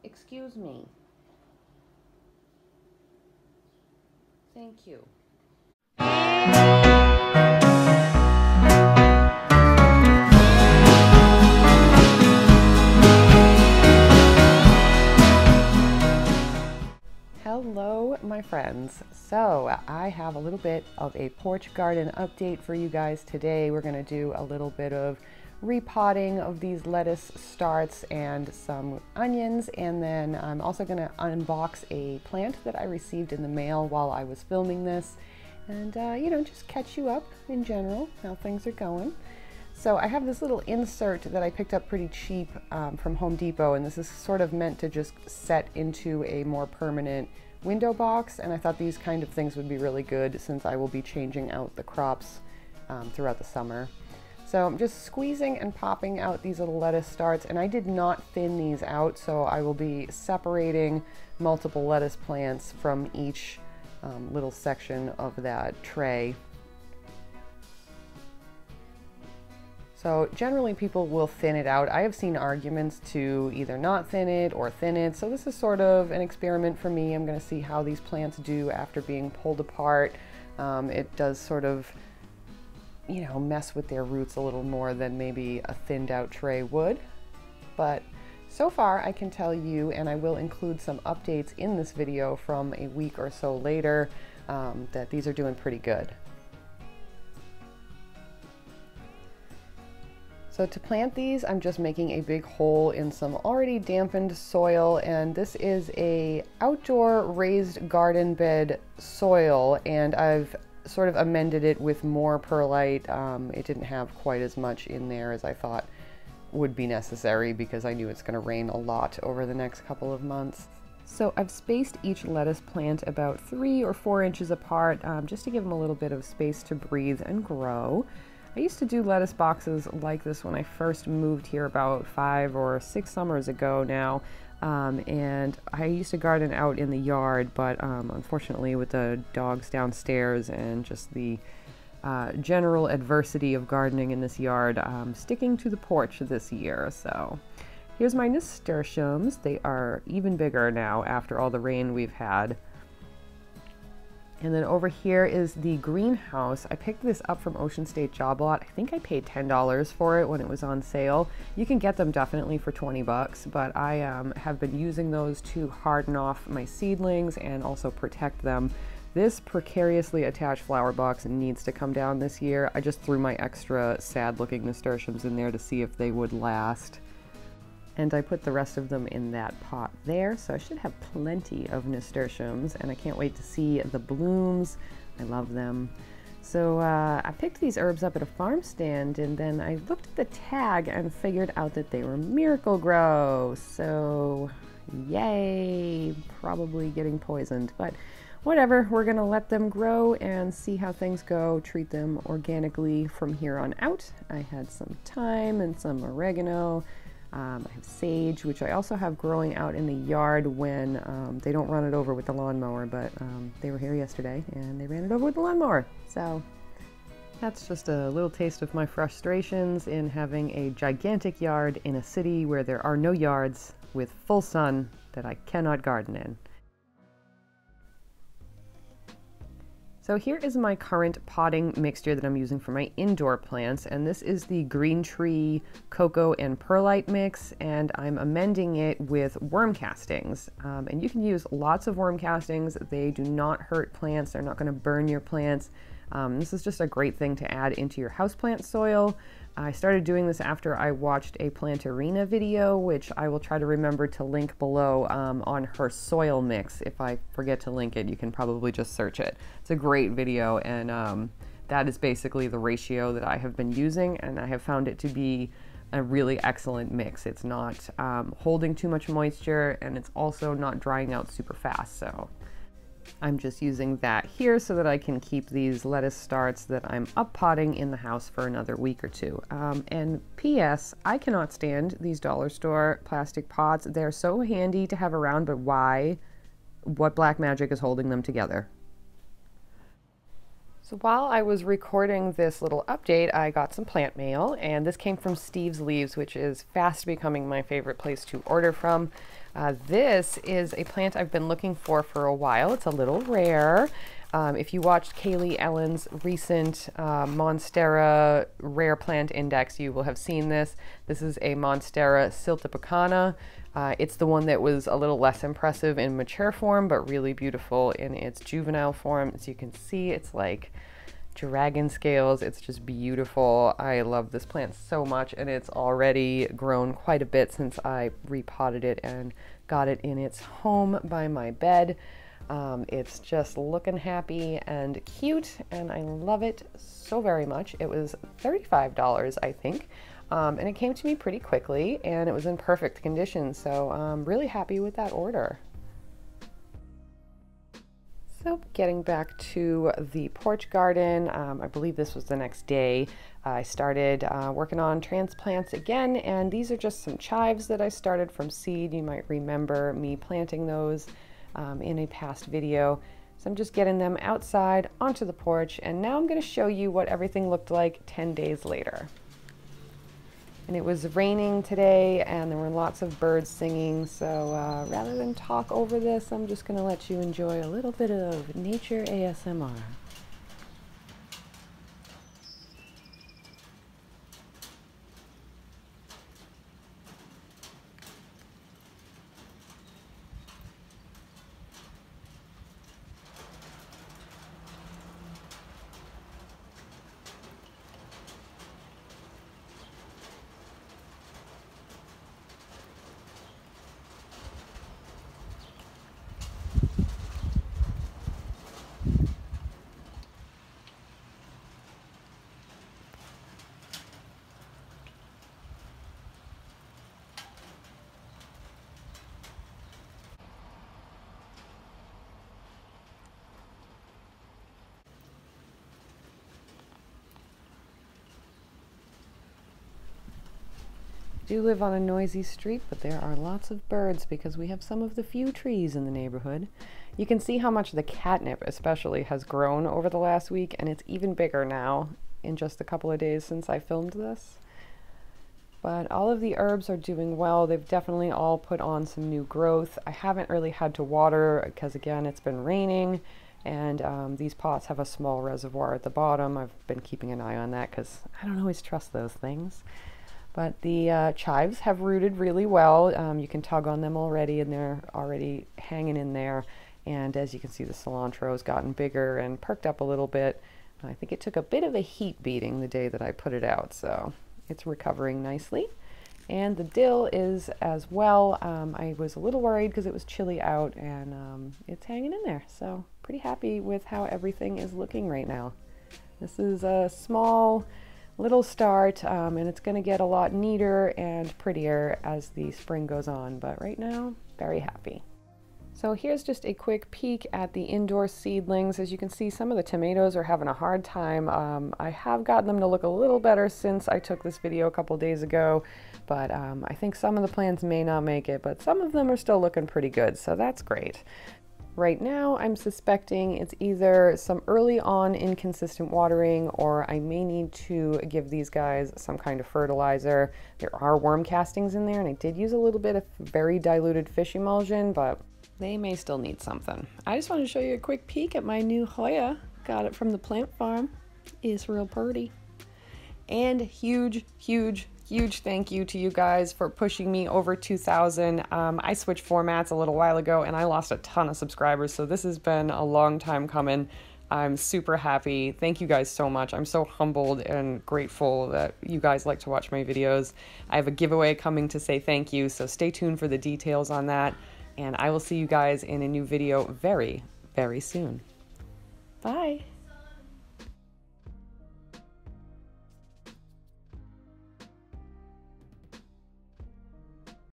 Excuse me. Thank you. Hello, my friends. So I have a little bit of a porch garden update for you guys today. We're going to do a little bit of repotting of these lettuce starts and some onions, and then I'm also going to unbox a plant that I received in the mail while I was filming this, and you know, just catch you up in general how things are going. So I have this little insert that I picked up pretty cheap from Home Depot, and this is sort of meant to just set into a more permanent window box, and I thought these kind of things would be really good since I will be changing out the crops throughout the summer. So I'm just squeezing and popping out these little lettuce starts, and I did not thin these out, so I will be separating multiple lettuce plants from each little section of that tray. So generally people will thin it out. I have seen arguments to either not thin it or thin it, so this is sort of an experiment for me. I'm going to see how these plants do after being pulled apart. It does sort of, you know, mess with their roots a little more than maybe a thinned out tray would. But so far I can tell you, and I will include some updates in this video from a week or so later, that these are doing pretty good. So to plant these, I'm just making a big hole in some already dampened soil, and this is a outdoor raised garden bed soil, and I've sort of amended it with more perlite. It didn't have quite as much in there as I thought would be necessary because I knew it's going to rain a lot over the next couple of months. So I've spaced each lettuce plant about 3 or 4 inches apart, just to give them a little bit of space to breathe and grow. I used to do lettuce boxes like this when I first moved here about 5 or 6 summers ago now, and I used to garden out in the yard, but unfortunately with the dogs downstairs and just the general adversity of gardening in this yard, I'm sticking to the porch this year. So here's my nasturtiums. They are even bigger now after all the rain we've had. And then over here is the greenhouse. I picked this up from Ocean State Job Lot. I think I paid $10 for it when it was on sale. You can get them definitely for 20 bucks, but I have been using those to harden off my seedlings and also protect them. This precariously attached flower box needs to come down this year. I just threw my extra sad looking nasturtiums in there to see if they would last. And I put the rest of them in that pot there, so I should have plenty of nasturtiums, and I can't wait to see the blooms. I love them. So I picked these herbs up at a farm stand, and then I looked at the tag and figured out that they were Miracle-Gro. So yay, probably getting poisoned, but whatever, we're gonna let them grow and see how things go, treat them organically from here on out. I had some thyme and some oregano. I have sage, which I also have growing out in the yard when they don't run it over with the lawnmower, but they were here yesterday and they ran it over with the lawnmower. So that's just a little taste of my frustrations in having a gigantic yard in a city where there are no yards with full sun that I cannot garden in. So here is my current potting mixture that I'm using for my indoor plants, and this is the green tree cocoa and perlite mix, and I'm amending it with worm castings. And you can use lots of worm castings. They do not hurt plants. They're not going to burn your plants. This is just a great thing to add into your houseplant soil. I started doing this after I watched a Plantarina video, which I will try to remember to link below on her soil mix. If I forget to link it, you can probably just search it. It's a great video, and that is basically the ratio that I have been using, and I have found it to be a really excellent mix. It's not holding too much moisture, and it's also not drying out super fast, so I'm just using that here so that I can keep these lettuce starts that I'm up potting in the house for another week or two. And P.S. I cannot stand these dollar store plastic pots. They're so handy to have around, but why? What black magic is holding them together? So while I was recording this little update, I got some plant mail, and this came from Steve's Leaves, which is fast becoming my favorite place to order from. This is a plant I've been looking for a while. It's a little rare. If you watched Kaylee Ellen's recent Monstera Rare Plant Index, you will have seen this. This is a Monstera siltepecana. It's the one that was a little less impressive in mature form, but really beautiful in its juvenile form. As you can see, it's like dragon scales. It's just beautiful. I love this plant so much, and it's already grown quite a bit since I repotted it and got it in its home by my bed. It's just looking happy and cute, and I love it so very much. It was $35, I think, and it came to me pretty quickly, and it was in perfect condition, so I'm really happy with that order. So getting back to the porch garden, I believe this was the next day, I started working on transplants again, and these are just some chives that I started from seed. You might remember me planting those in a past video. So I'm just getting them outside onto the porch, and now I'm going to show you what everything looked like 10 days later. And it was raining today, and there were lots of birds singing, so rather than talk over this, I'm just going to let you enjoy a little bit of nature ASMR. Do live on a noisy street, but there are lots of birds because we have some of the few trees in the neighborhood. You can see how much the catnip especially has grown over the last week, and it's even bigger now in just a couple of days since I filmed this. But all of the herbs are doing well. They've definitely all put on some new growth. I haven't really had to water because, again, it's been raining, and these pots have a small reservoir at the bottom. I've been keeping an eye on that because I don't always trust those things. But the chives have rooted really well. You can tug on them already, and they're already hanging in there. And as you can see, the cilantro has gotten bigger and perked up a little bit. I think it took a bit of a heat beating the day that I put it out, so it's recovering nicely. And the dill is as well. I was a little worried because it was chilly out, and it's hanging in there. So pretty happy with how everything is looking right now. This is a small little start, and it's going to get a lot neater and prettier as the spring goes on, but right now, very happy. So here's just a quick peek at the indoor seedlings. As you can see, some of the tomatoes are having a hard time. I have gotten them to look a little better since I took this video a couple days ago, but I think some of the plants may not make it, but some of them are still looking pretty good, so that's great. Right now, I'm suspecting it's either some early on inconsistent watering, or I may need to give these guys some kind of fertilizer. There are worm castings in there, and I did use a little bit of very diluted fish emulsion, but they may still need something. I just wanted to show you a quick peek at my new Hoya. Got it from the plant farm. It's real pretty. And huge thank you to you guys for pushing me over 2,000. I switched formats a little while ago, and I lost a ton of subscribers, so this has been a long time coming. I'm super happy. Thank you guys so much. I'm so humbled and grateful that you guys like to watch my videos. I have a giveaway coming to say thank you, so stay tuned for the details on that, and I will see you guys in a new video very, very soon. Bye!